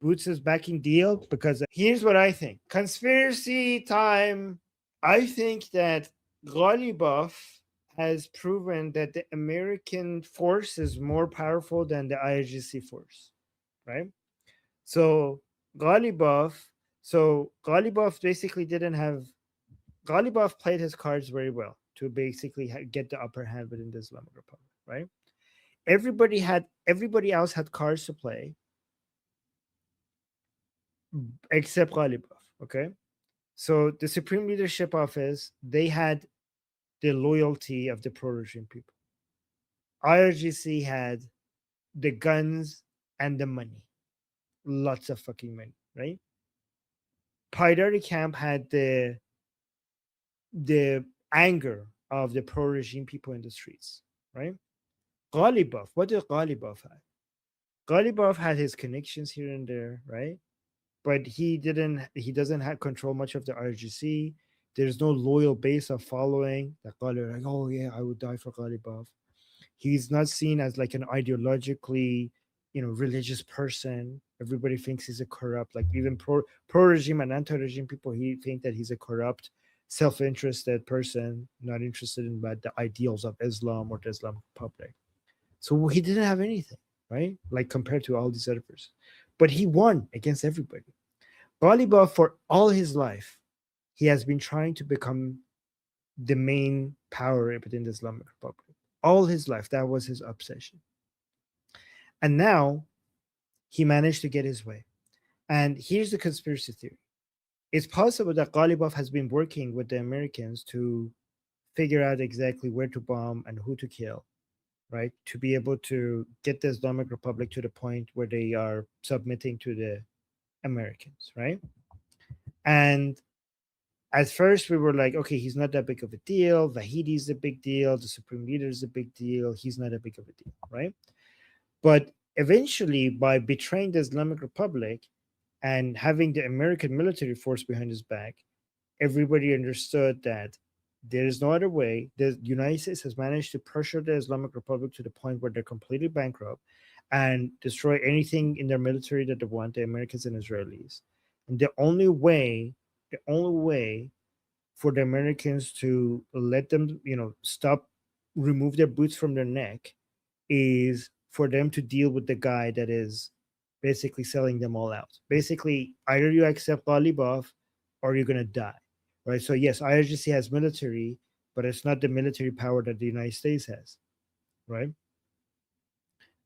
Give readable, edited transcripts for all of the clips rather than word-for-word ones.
Boots' backing deal, because here's what I think. Conspiracy time. I think that Ghalibaf has proven that the American force is more powerful than the IRGC force, right? So Ghalibaf, Ghalibaf basically didn't have Ghalibaf played his cards very well to basically get the upper hand within the Islamic Republic, right? Everybody else had cards to play except Ghalibaf. Okay, so the Supreme Leadership Office, they had the loyalty of the pro-regime people. IRGC had the guns and the money, lots of fucking money, right? Paidari camp had the anger of the pro-regime people in the streets, right? Ghalibaf, what did Ghalibaf have? Ghalibaf had his connections here and there, right? But he doesn't have control much of the RGC. There's no loyal base of following that Ghalib, like, oh yeah, I would die for Ghalibaf. He's not seen as like an ideologically, religious person. Everybody thinks he's a corrupt, like even pro regime and anti regime people, he think that he's a corrupt, self-interested person, not interested in the ideals of Islam or the Islamic Republic. So he didn't have anything, right? Like compared to all these other persons. But he won against everybody. Ghalibaf, for all his life, he has been trying to become the main power within the Islamic Republic. All his life, that was his obsession. And now he managed to get his way. And here's the conspiracy theory. It's possible that Ghalibaf has been working with the Americans to figure out exactly where to bomb and who to kill, right? To be able to get the Islamic Republic to the point where they are submitting to the Americans, right? And at first we were like, okay, he's not that big of a deal. Vahidi is a big deal. The Supreme Leader is a big deal. He's not that big of a deal, right? But eventually, by betraying the Islamic Republic and having the American military force behind his back, everybody understood that there is no other way. The United States has managed to pressure the Islamic Republic to the point where they're completely bankrupt and destroy anything in their military that they want, the Americans and Israelis. And the only way for the Americans to let them, stop, remove their boots from their neck, is for them to deal with the guy that is basically selling them all out. Basically, either you accept Ghalibaf or you're gonna die, right? So yes, IRGC has military, but it's not the military power that the United States has, right?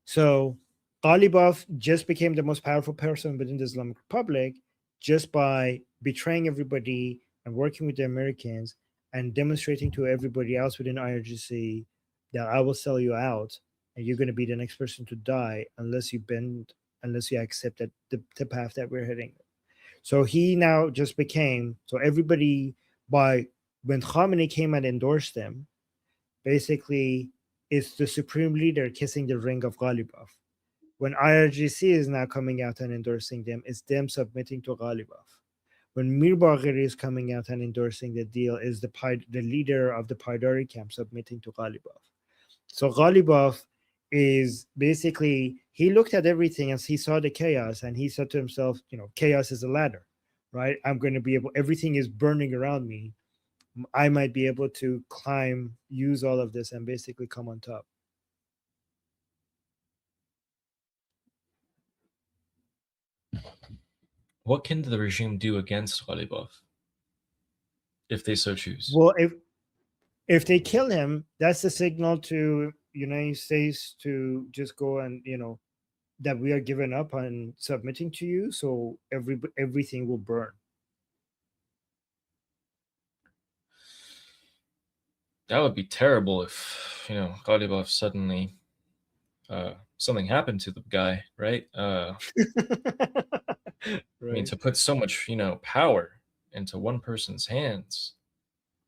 So Ghalibaf just became the most powerful person within the Islamic Republic just by betraying everybody and working with the Americans and demonstrating to everybody else within IRGC that I will sell you out and you're going to be the next person to die unless you accept that the path that we're heading. So he now just became, so everybody, by when Khamenei came and endorsed him, basically it's the supreme leader kissing the ring of Ghalibaf. When IRGC is now coming out and endorsing them, it's them submitting to Ghalibaf. When Mir Bagheri is coming out and endorsing the deal, is the leader of the Paidari camp submitting to Ghalibaf. So Ghalibaf is basically, he looked at everything as he saw the chaos and he said to himself, chaos is a ladder, right? I'm going to be able, everything is burning around me. I might be able to climb, use all of this, and basically come on top. What can the regime do against Ghalibaf if they so choose? Well, if they kill him, that's a signal to United States to just go and that we are giving up on submitting to you. So everything will burn. That would be terrible if Ghalibaf suddenly something happened to the guy, right? Right. I mean, to put so much power into one person's hands,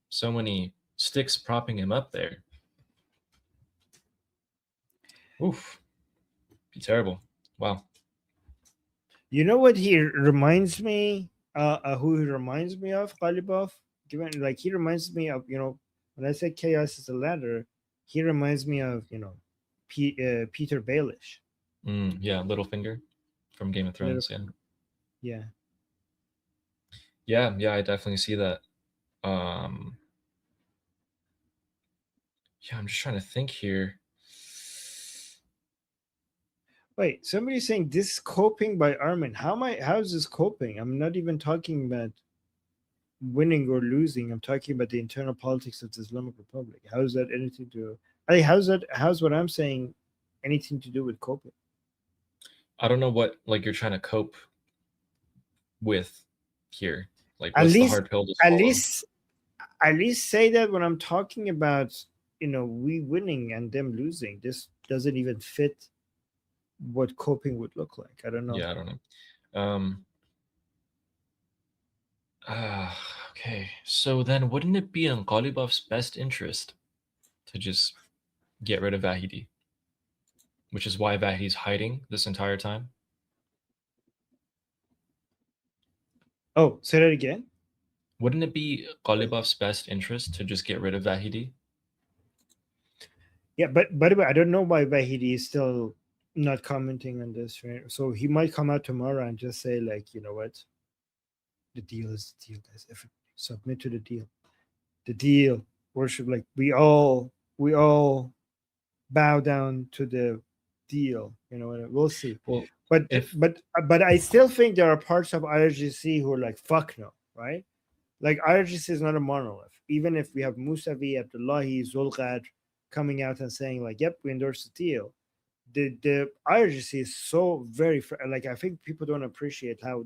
so many sticks propping him up there. Oof, be terrible. Wow. You know what he reminds me? Who he reminds me of? Ghalibaf. Like he reminds me of when I say chaos is a ladder, he reminds me of Peter Baelish. Yeah, Littlefinger from Game of Thrones. Yeah. Yeah. Yeah, I definitely see that. Yeah, I'm just trying to think here. Wait, somebody's saying this is coping by Armin. How is this coping? I'm not even talking about winning or losing. I'm talking about the internal politics of the Islamic Republic. How is that anything to how's what I'm saying anything to do with coping? I don't know what like you're trying to cope with here. Like, At what's the least hard pill to at swallow? least at least say that when I'm talking about, we winning and them losing. This doesn't even fit what coping would look like. I don't know. Yeah, I don't know. Okay. So then, wouldn't it be in Ghalibaf's best interest to just get rid of Vahidi? Which is why Vahidi's hiding this entire time. Oh, say that again. Wouldn't it be Ghalibaf's best interest to just get rid of Vahidi? Yeah, but by the way, I don't know why Vahidi is still not commenting on this, right? So he might come out tomorrow and just say, like, you know what? The deal is the deal, guys. Everybody submit to the deal. The deal. Worship, like we all bow down to the deal. We'll see. Well, But if but but I still think there are parts of IRGC who are like, fuck no, right? Like IRGC is not a monolith. Even if we have Musavi, Abdullahi, Zulqad coming out and saying like, "Yep, we endorse the deal," the IRGC is so very like, I think people don't appreciate how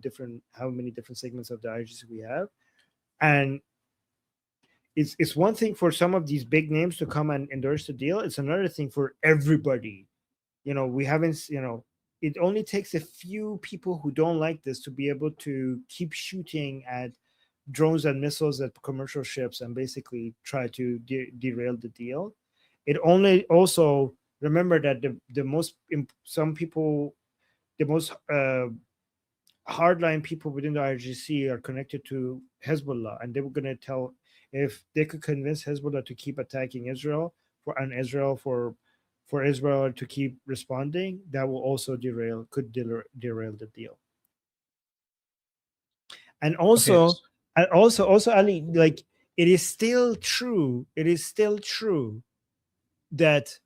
many different segments of the IRGC we have, and it's one thing for some of these big names to come and endorse the deal. It's another thing for everybody. We haven't. It only takes a few people who don't like this to be able to keep shooting at drones and missiles at commercial ships and basically try to derail the deal. It only also remember that the most some people, the most hardline people within the IRGC are connected to Hezbollah, and they were going to tell if they could convince Hezbollah to keep attacking Israel for Israel to keep responding, that will also derail the deal. And okay, also Ali, like, it is still true that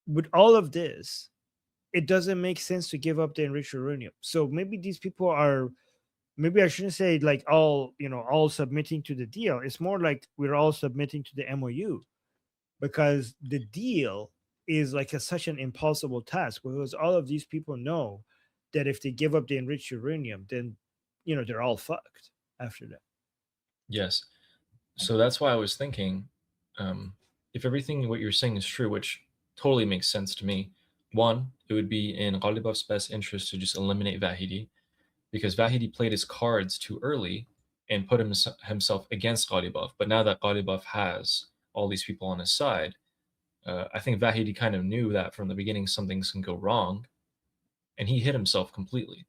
with all of this, it doesn't make sense to give up the enriched uranium. So maybe these people are, maybe I shouldn't say like all submitting to the deal. It's more like we're all submitting to the MOU, because the deal is like such an impossible task, because all of these people know that if they give up the enriched uranium, then they're all fucked after that. yes. So that's why I was thinking, um, if everything what you're saying is true, which totally makes sense to me, one, it would be in Ghalibaf's best interest to just eliminate Vahidi, because Vahidi played his cards too early and put himself against Ghalibaf. But now that Ghalibaf has all these people on his side, I think Vahidi kind of knew that from the beginning some things can go wrong, and he hit himself completely.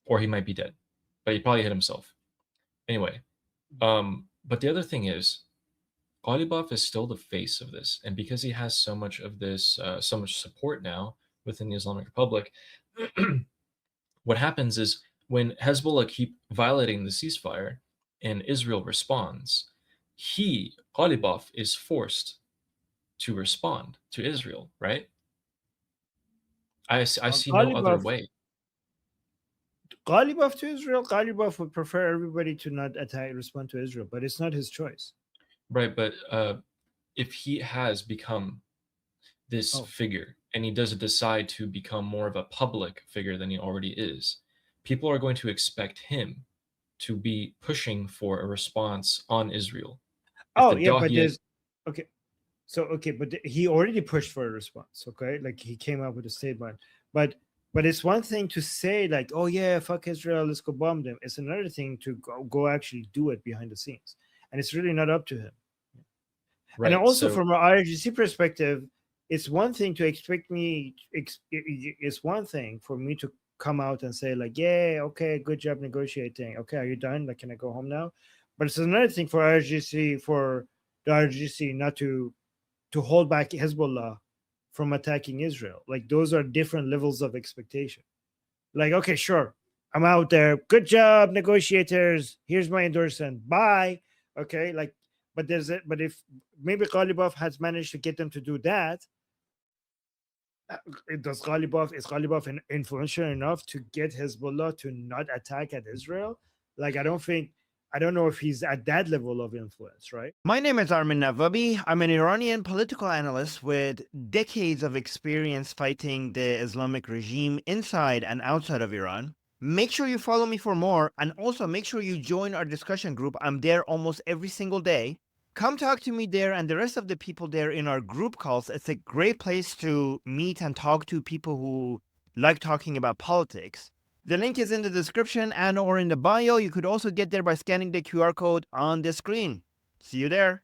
Or he might be dead, but he probably hit himself. Anyway, but the other thing is, Ghalibaf is still the face of this, and because he has so much of this, so much support now within the Islamic Republic, what happens is when Hezbollah keep violating the ceasefire and Israel responds, Ghalibaf, is forced to respond to Israel, right? I see no other Ghalibaf, way. Ghalibaf to Israel, Ghalibaf would prefer everybody to not respond to Israel, but it's not his choice. Right, but if he has become this Oh, figure and he does decide to become more of a public figure than he already is, people are going to expect him to be pushing for a response on Israel. If oh the yeah, but Dahiya, there's okay. So okay, but he already pushed for a response. Okay, like he came up with a statement, but it's one thing to say like, oh yeah, fuck Israel, let's go bomb them. It's another thing to go actually do it behind the scenes, and it's really not up to him. And right? also So from an IRGC perspective, it's one thing to expect me. It's one thing for me to come out and say like, yeah, okay, good job negotiating. Okay, are you done? Like, can I go home now? But it's another thing for IRGC, for the IRGC not to hold back Hezbollah from attacking Israel. Like, those are different levels of expectation. Like, okay, sure, I'm out there. Good job, negotiators. Here's my endorsement. Bye. Okay, like, but but if maybe Ghalibaf has managed to get them to do that, is Ghalibaf influential enough to get Hezbollah to not attack at Israel? Like, I don't know if he's at that level of influence, right? My name is Armin Navabi. I'm an Iranian political analyst with decades of experience fighting the Islamic regime inside and outside of Iran. Make sure you follow me for more, and also make sure you join our discussion group. I'm there almost every single day. Come talk to me there and the rest of the people there in our group calls. It's a great place to meet and talk to people who like talking about politics. The link is in the description and or in the bio. You could also get there by scanning the QR code on the screen. See you there.